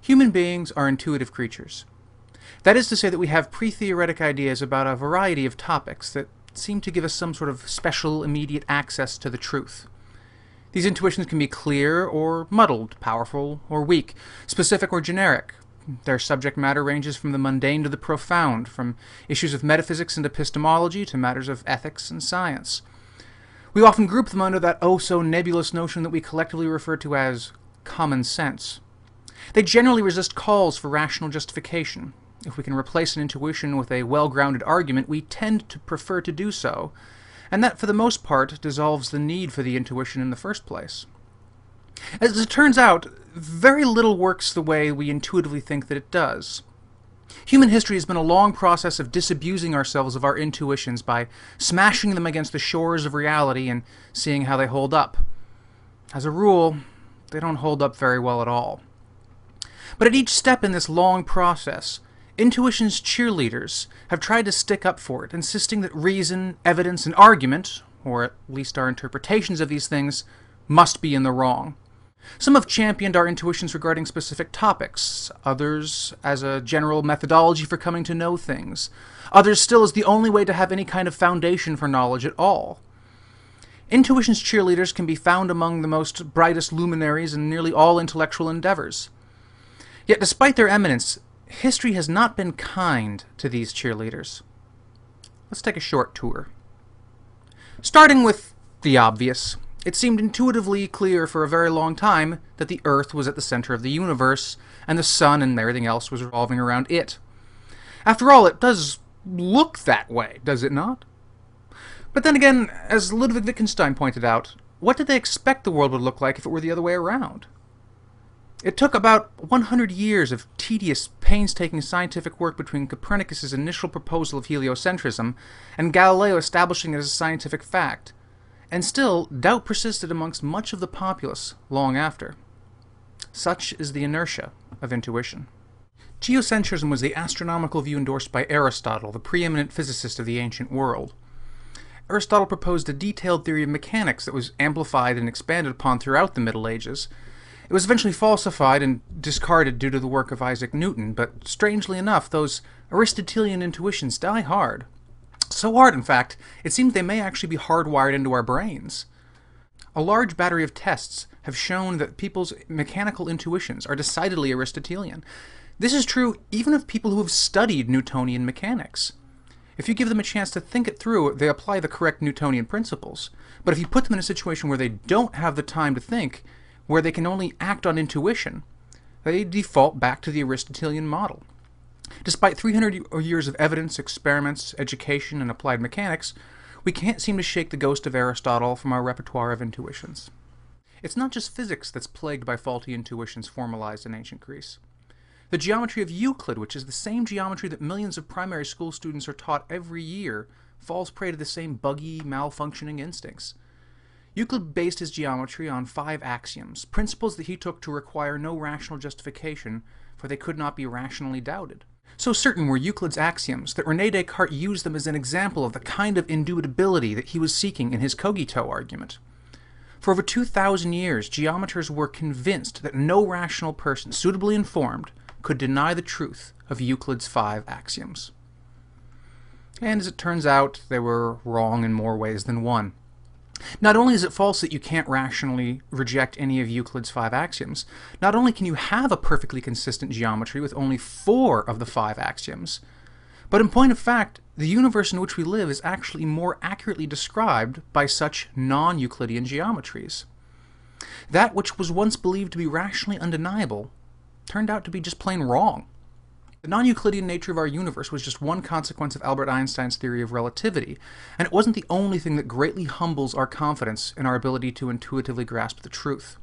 Human beings are intuitive creatures. That is to say that we have pre-theoretic ideas about a variety of topics that seem to give us some sort of special, immediate access to the truth. These intuitions can be clear or muddled, powerful or weak, specific or generic. Their subject matter ranges from the mundane to the profound, from issues of metaphysics and epistemology to matters of ethics and science. We often group them under that oh-so-nebulous notion that we collectively refer to as common sense. They generally resist calls for rational justification. If we can replace an intuition with a well-grounded argument, we tend to prefer to do so, and that, for the most part, dissolves the need for the intuition in the first place. As it turns out, very little works the way we intuitively think that it does. Human history has been a long process of disabusing ourselves of our intuitions by smashing them against the shores of reality and seeing how they hold up. As a rule, they don't hold up very well at all. But at each step in this long process, intuition's cheerleaders have tried to stick up for it, insisting that reason, evidence, and argument, or at least our interpretations of these things, must be in the wrong. Some have championed our intuitions regarding specific topics, others as a general methodology for coming to know things, others still as the only way to have any kind of foundation for knowledge at all. Intuition's cheerleaders can be found among the most brightest luminaries in nearly all intellectual endeavors. Yet despite their eminence, history has not been kind to these cheerleaders. Let's take a short tour. Starting with the obvious, it seemed intuitively clear for a very long time that the Earth was at the center of the universe, and the sun and everything else was revolving around it. After all, it does look that way, does it not? But then again, as Ludwig Wittgenstein pointed out, what did they expect the world would look like if it were the other way around? It took about 100 years of tedious, painstaking scientific work between Copernicus's initial proposal of heliocentrism and Galileo establishing it as a scientific fact, and still doubt persisted amongst much of the populace long after. Such is the inertia of intuition. Geocentrism was the astronomical view endorsed by Aristotle, the preeminent physicist of the ancient world. Aristotle proposed a detailed theory of mechanics that was amplified and expanded upon throughout the Middle Ages. It was eventually falsified and discarded due to the work of Isaac Newton, but strangely enough, those Aristotelian intuitions die hard. So hard, in fact, it seems they may actually be hardwired into our brains. A large battery of tests have shown that people's mechanical intuitions are decidedly Aristotelian. This is true even of people who have studied Newtonian mechanics. If you give them a chance to think it through, they apply the correct Newtonian principles. But if you put them in a situation where they don't have the time to think, where they can only act on intuition, they default back to the Aristotelian model. Despite 300 years of evidence, experiments, education, and applied mechanics, we can't seem to shake the ghost of Aristotle from our repertoire of intuitions. It's not just physics that's plagued by faulty intuitions formalized in ancient Greece. The geometry of Euclid, which is the same geometry that millions of primary school students are taught every year, falls prey to the same buggy, malfunctioning instincts. Euclid based his geometry on 5 axioms, principles that he took to require no rational justification, for they could not be rationally doubted. So certain were Euclid's axioms that René Descartes used them as an example of the kind of indubitability that he was seeking in his cogito argument. For over 2,000 years, geometers were convinced that no rational person, suitably informed, could deny the truth of Euclid's 5 axioms. And as it turns out, they were wrong in more ways than one. Not only is it false that you can't rationally reject any of Euclid's 5 axioms, not only can you have a perfectly consistent geometry with only 4 of the 5 axioms, but in point of fact, the universe in which we live is actually more accurately described by such non-Euclidean geometries. That which was once believed to be rationally undeniable turned out to be just plain wrong. The non-Euclidean nature of our universe was just one consequence of Albert Einstein's theory of relativity, and it wasn't the only thing that greatly humbles our confidence in our ability to intuitively grasp the truth.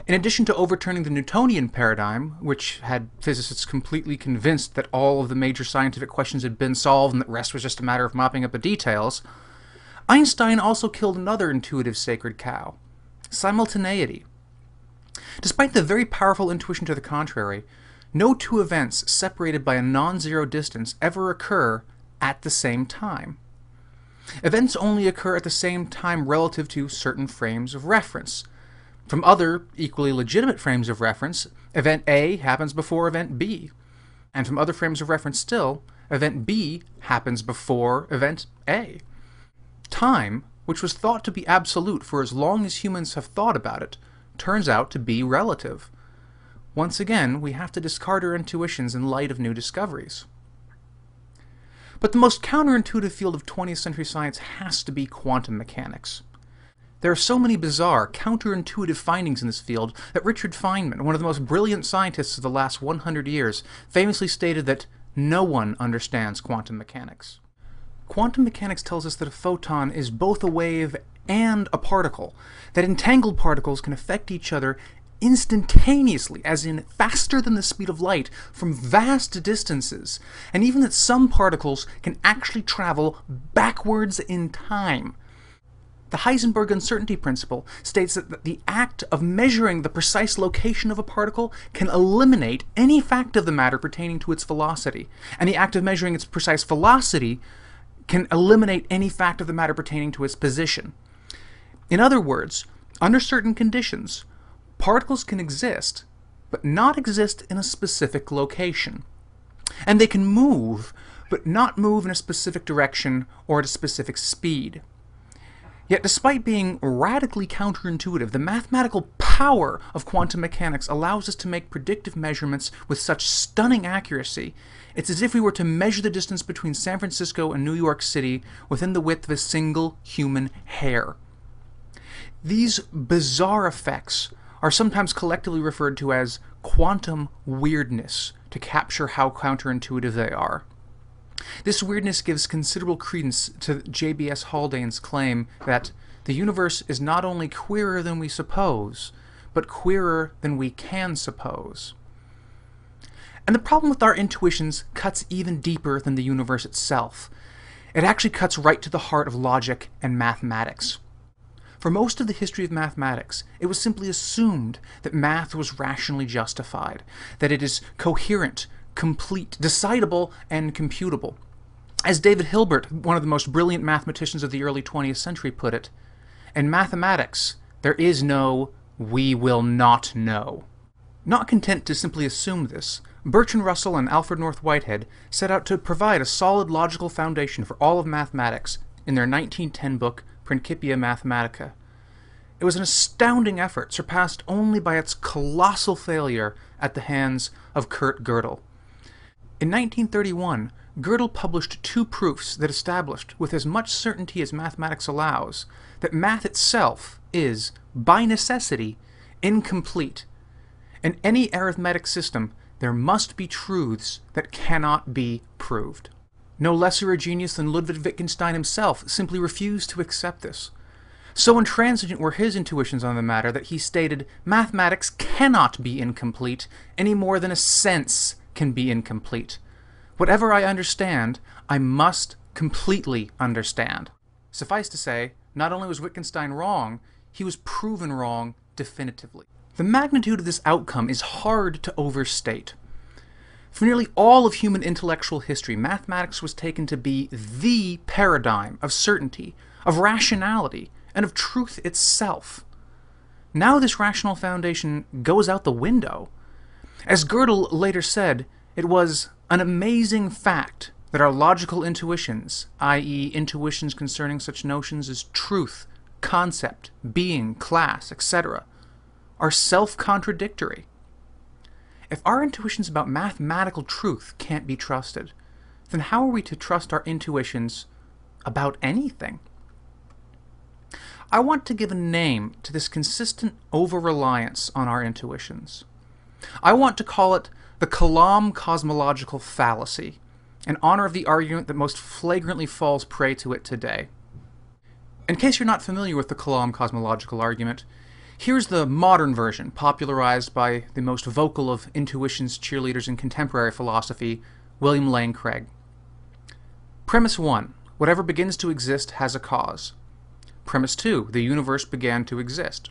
In addition to overturning the Newtonian paradigm, which had physicists completely convinced that all of the major scientific questions had been solved and that the rest was just a matter of mopping up the details, Einstein also killed another intuitive sacred cow: simultaneity. Despite the very powerful intuition to the contrary, no 2 events separated by a non-zero distance ever occur at the same time. Events only occur at the same time relative to certain frames of reference. From other, equally legitimate frames of reference, event A happens before event B. And from other frames of reference still, event B happens before event A. Time, which was thought to be absolute for as long as humans have thought about it, turns out to be relative. Once again, we have to discard our intuitions in light of new discoveries. But the most counterintuitive field of 20th century science has to be quantum mechanics. There are so many bizarre, counterintuitive findings in this field that Richard Feynman, one of the most brilliant scientists of the last 100 years, famously stated that no one understands quantum mechanics. Quantum mechanics tells us that a photon is both a wave and a particle, that entangled particles can affect each other instantaneously, as in faster than the speed of light, from vast distances, and even that some particles can actually travel backwards in time. The Heisenberg uncertainty principle states that the act of measuring the precise location of a particle can eliminate any fact of the matter pertaining to its velocity, and the act of measuring its precise velocity can eliminate any fact of the matter pertaining to its position. In other words, under certain conditions, particles can exist, but not exist in a specific location. And they can move, but not move in a specific direction or at a specific speed. Yet despite being radically counterintuitive, the mathematical power of quantum mechanics allows us to make predictive measurements with such stunning accuracy. It's as if we were to measure the distance between San Francisco and New York City within the width of a single human hair. These bizarre effects are sometimes collectively referred to as quantum weirdness to capture how counterintuitive they are. This weirdness gives considerable credence to J.B.S. Haldane's claim that the universe is not only queerer than we suppose, but queerer than we can suppose. And the problem with our intuitions cuts even deeper than the universe itself. It actually cuts right to the heart of logic and mathematics. For most of the history of mathematics, it was simply assumed that math was rationally justified, that it is coherent, complete, decidable, and computable. As David Hilbert, one of the most brilliant mathematicians of the early 20th century, put it, in mathematics, there is no "we will not know." Not content to simply assume this, Bertrand Russell and Alfred North Whitehead set out to provide a solid logical foundation for all of mathematics in their 1910 book, Principia Mathematica. It was an astounding effort, surpassed only by its colossal failure at the hands of Kurt Gödel. In 1931, Gödel published two proofs that established, with as much certainty as mathematics allows, that math itself is, by necessity, incomplete. In any arithmetic system, there must be truths that cannot be proved. No lesser a genius than Ludwig Wittgenstein himself simply refused to accept this. So intransigent were his intuitions on the matter that he stated, mathematics cannot be incomplete any more than a sense can be incomplete. Whatever I understand, I must completely understand. Suffice to say, not only was Wittgenstein wrong, he was proven wrong definitively. The magnitude of this outcome is hard to overstate. For nearly all of human intellectual history, mathematics was taken to be the paradigm of certainty, of rationality, and of truth itself. Now this rational foundation goes out the window. As Gödel later said, it was an amazing fact that our logical intuitions, i.e. intuitions concerning such notions as truth, concept, being, class, etc., are self-contradictory. If our intuitions about mathematical truth can't be trusted, then how are we to trust our intuitions about anything? I want to give a name to this consistent over-reliance on our intuitions. I want to call it the Kalam Cosmological Fallacy, in honor of the argument that most flagrantly falls prey to it today. In case you're not familiar with the Kalam Cosmological Argument, here's the modern version, popularized by the most vocal of intuition's cheerleaders in contemporary philosophy, William Lane Craig. Premise 1. Whatever begins to exist has a cause. Premise 2. The universe began to exist.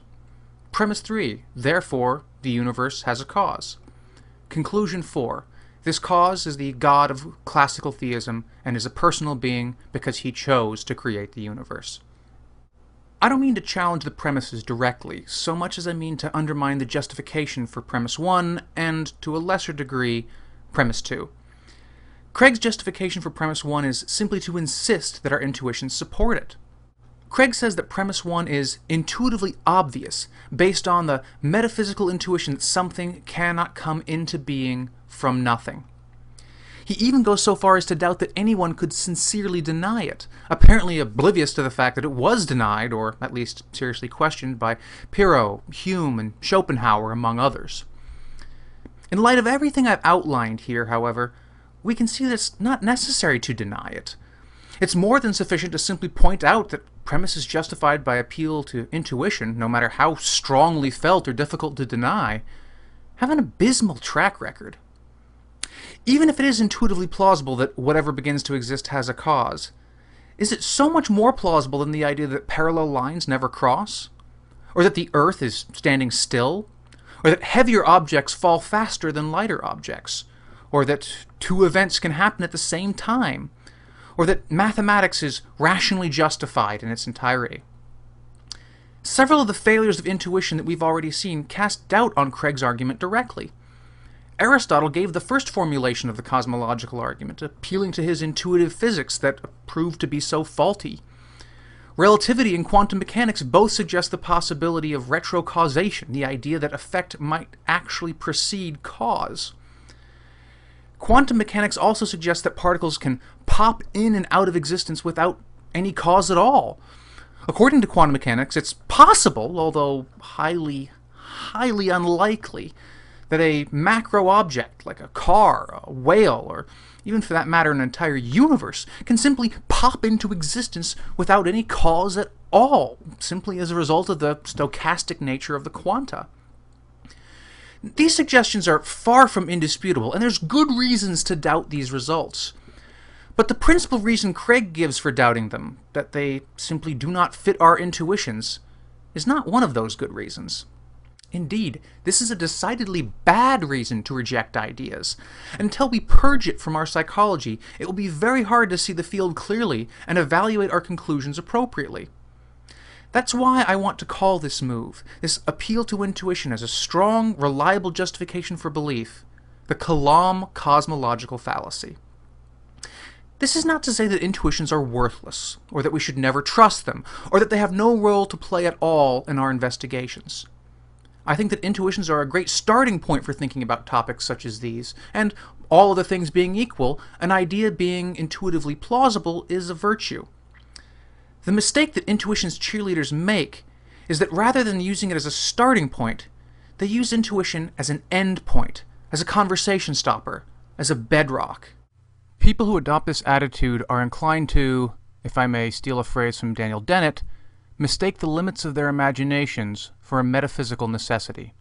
Premise 3. Therefore, the universe has a cause. Conclusion 4. This cause is the God of classical theism and is a personal being because he chose to create the universe. I don't mean to challenge the premises directly, so much as I mean to undermine the justification for premise 1, and, to a lesser degree, premise 2. Craig's justification for premise 1 is simply to insist that our intuitions support it. Craig says that premise 1 is intuitively obvious, based on the metaphysical intuition that something cannot come into being from nothing. He even goes so far as to doubt that anyone could sincerely deny it, apparently oblivious to the fact that it was denied, or at least seriously questioned, by Pyrrho, Hume, and Schopenhauer, among others. In light of everything I've outlined here, however, we can see that it's not necessary to deny it. It's more than sufficient to simply point out that premises justified by appeal to intuition, no matter how strongly felt or difficult to deny, have an abysmal track record. Even if it is intuitively plausible that whatever begins to exist has a cause, is it so much more plausible than the idea that parallel lines never cross? Or that the Earth is standing still? Or that heavier objects fall faster than lighter objects? Or that two events can happen at the same time? Or that mathematics is rationally justified in its entirety? Several of the failures of intuition that we've already seen cast doubt on Craig's argument directly. Aristotle gave the first formulation of the cosmological argument, appealing to his intuitive physics that proved to be so faulty. Relativity and quantum mechanics both suggest the possibility of retrocausation, the idea that effect might actually precede cause. Quantum mechanics also suggests that particles can pop in and out of existence without any cause at all. According to quantum mechanics, it's possible, although highly unlikely, that a macro object, like a car, a whale, or even for that matter an entire universe, can simply pop into existence without any cause at all, simply as a result of the stochastic nature of the quanta. These suggestions are far from indisputable, and there's good reasons to doubt these results. But the principal reason Craig gives for doubting them, that they simply do not fit our intuitions, is not one of those good reasons. Indeed, this is a decidedly bad reason to reject ideas. Until we purge it from our psychology, it will be very hard to see the field clearly and evaluate our conclusions appropriately. That's why I want to call this move, this appeal to intuition as a strong, reliable justification for belief, the Kalam Cosmological Fallacy. This is not to say that intuitions are worthless, or that we should never trust them, or that they have no role to play at all in our investigations. I think that intuitions are a great starting point for thinking about topics such as these, and all other things being equal, an idea being intuitively plausible is a virtue. The mistake that intuition's cheerleaders make is that rather than using it as a starting point, they use intuition as an end point, as a conversation stopper, as a bedrock. People who adopt this attitude are inclined to, if I may steal a phrase from Daniel Dennett, mistake the limits of their imaginations for a metaphysical necessity.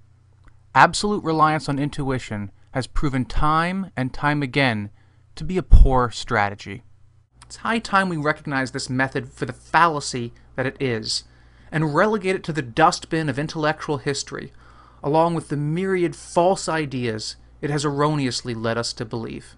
Absolute reliance on intuition has proven time and time again to be a poor strategy. It's high time we recognize this method for the fallacy that it is, and relegate it to the dustbin of intellectual history, along with the myriad false ideas it has erroneously led us to believe.